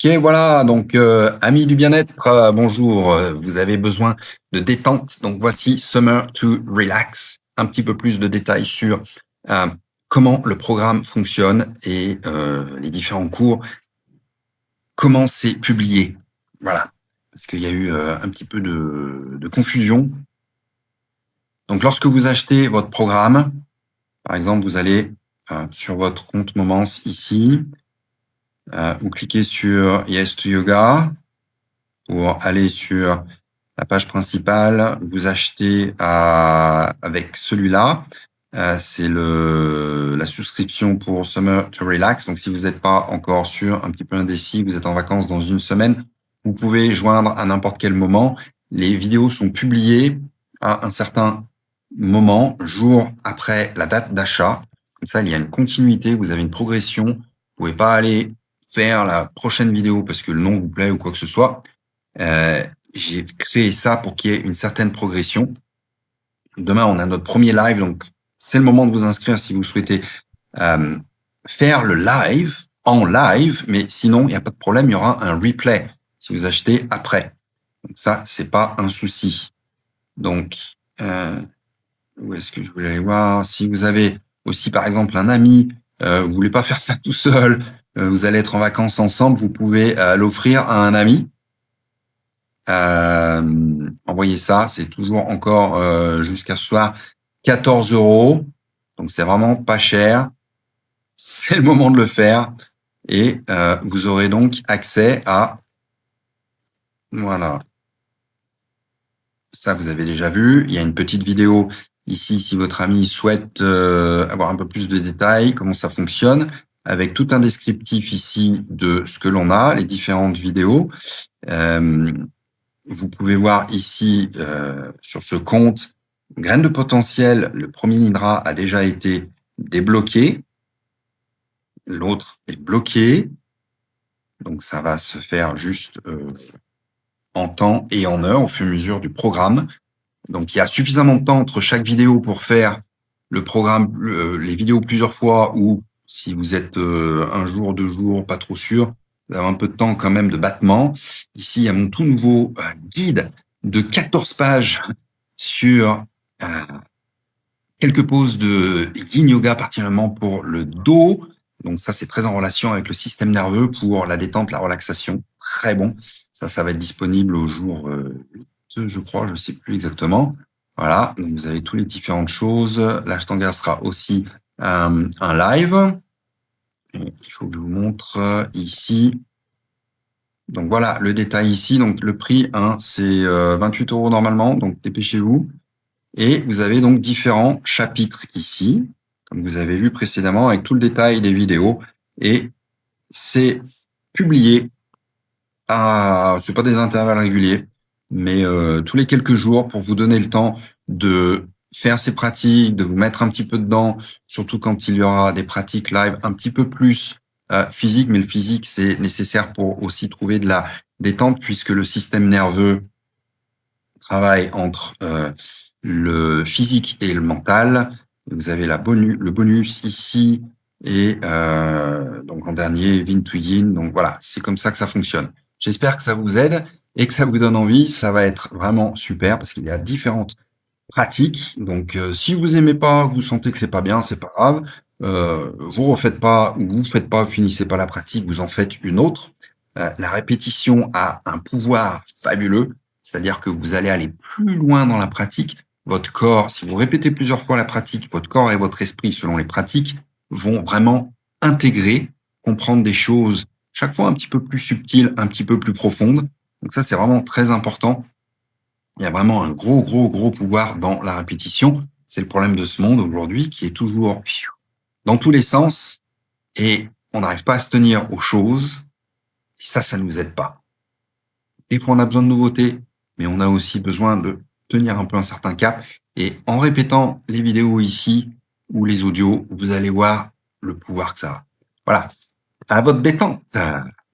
Ok, voilà, donc amis du bien-être, bonjour, vous avez besoin de détente, donc voici Summer to Relax, un petit peu plus de détails sur euh, comment le programme fonctionne et les différents cours, comment c'est publié, voilà, parce qu'il y a eu un petit peu de confusion. Donc lorsque vous achetez votre programme, par exemple, vous allez sur votre compte Momence ici, vous cliquez sur Yes to Yoga, pour aller sur la page principale, vous achetez avec celui-là. C'est la souscription pour Summer to Relax. Donc, si vous n'êtes pas encore sûr, un petit peu indécis, vous êtes en vacances dans une semaine, vous pouvez joindre à n'importe quel moment. Les vidéos sont publiées à un certain moment, jour après la date d'achat. Comme ça, il y a une continuité, vous avez une progression. Vous ne pouvez pas aller faire la prochaine vidéo parce que le nom vous plaît ou quoi que ce soit. J'ai créé ça pour qu'il y ait une certaine progression. Demain, on a notre premier live, donc c'est le moment de vous inscrire si vous souhaitez faire le live en live, mais sinon, il n'y a pas de problème, il y aura un replay si vous achetez après. Donc ça, c'est pas un souci. Donc, où est-ce que je voulais aller voir? Si vous avez aussi, par exemple, un ami, vous voulez pas faire ça tout seul, vous allez être en vacances ensemble, vous pouvez l'offrir à un ami. Envoyez ça, c'est toujours encore jusqu'à ce soir 14 €. Donc c'est vraiment pas cher. C'est le moment de le faire. Et vous aurez donc accès à... Voilà. Ça, vous avez déjà vu. Il y a une petite vidéo ici, si votre ami souhaite avoir un peu plus de détails, comment ça fonctionne, avec tout un descriptif ici de ce que l'on a, les différentes vidéos. Vous pouvez voir ici, sur ce compte, graines de potentiel, le premier Nidra a déjà été débloqué. L'autre est bloqué. Donc, ça va se faire juste en temps et en heure au fur et à mesure du programme. Donc, il y a suffisamment de temps entre chaque vidéo pour faire le programme, les vidéos plusieurs fois, ou si vous êtes un jour, 2 jours, pas trop sûr, vous avez un peu de temps quand même de battement. Ici, il y a mon tout nouveau guide de 14 pages sur quelques poses de yin yoga, particulièrement pour le dos. Donc ça, c'est très en relation avec le système nerveux pour la détente, la relaxation. Très bon. Ça va être disponible au jour 8, je crois, je ne sais plus exactement. Voilà, donc vous avez toutes les différentes choses. L'Ashtanga sera aussi un live. Et il faut que je vous montre ici. Donc voilà, le détail ici. Donc le prix, c'est 28 € normalement, donc dépêchez-vous. Et vous avez donc différents chapitres ici, comme vous avez vu précédemment, avec tout le détail des vidéos. Et c'est publié c'est pas des intervalles réguliers, mais tous les quelques jours pour vous donner le temps de faire ces pratiques, de vous mettre un petit peu dedans, surtout quand il y aura des pratiques live un petit peu plus physiques, mais le physique, c'est nécessaire pour aussi trouver de la détente, puisque le système nerveux travaille entre le physique et le mental. Vous avez le bonus ici, et donc en dernier, Yin to Yin. Donc voilà, c'est comme ça que ça fonctionne. J'espère que ça vous aide et que ça vous donne envie. Ça va être vraiment super parce qu'il y a différentes pratiques. Donc si vous aimez pas, vous sentez que c'est pas bien, c'est pas grave. Vous refaites pas, ou vous faites pas, vous finissez pas la pratique, vous en faites une autre. La répétition a un pouvoir fabuleux, c'est-à-dire que vous allez aller plus loin dans la pratique. Votre corps, si vous répétez plusieurs fois la pratique, votre corps et votre esprit, selon les pratiques, vont vraiment intégrer, comprendre des choses chaque fois un petit peu plus subtiles, un petit peu plus profondes. Donc ça, c'est vraiment très important. Il y a vraiment un gros, gros, gros pouvoir dans la répétition. C'est le problème de ce monde aujourd'hui qui est toujours dans tous les sens et on n'arrive pas à se tenir aux choses. Et ça nous aide pas. Des fois, on a besoin de nouveautés, mais on a aussi besoin de tenir un peu un certain cap. Et en répétant les vidéos ici ou les audios, vous allez voir le pouvoir que ça a. Voilà. À votre détente.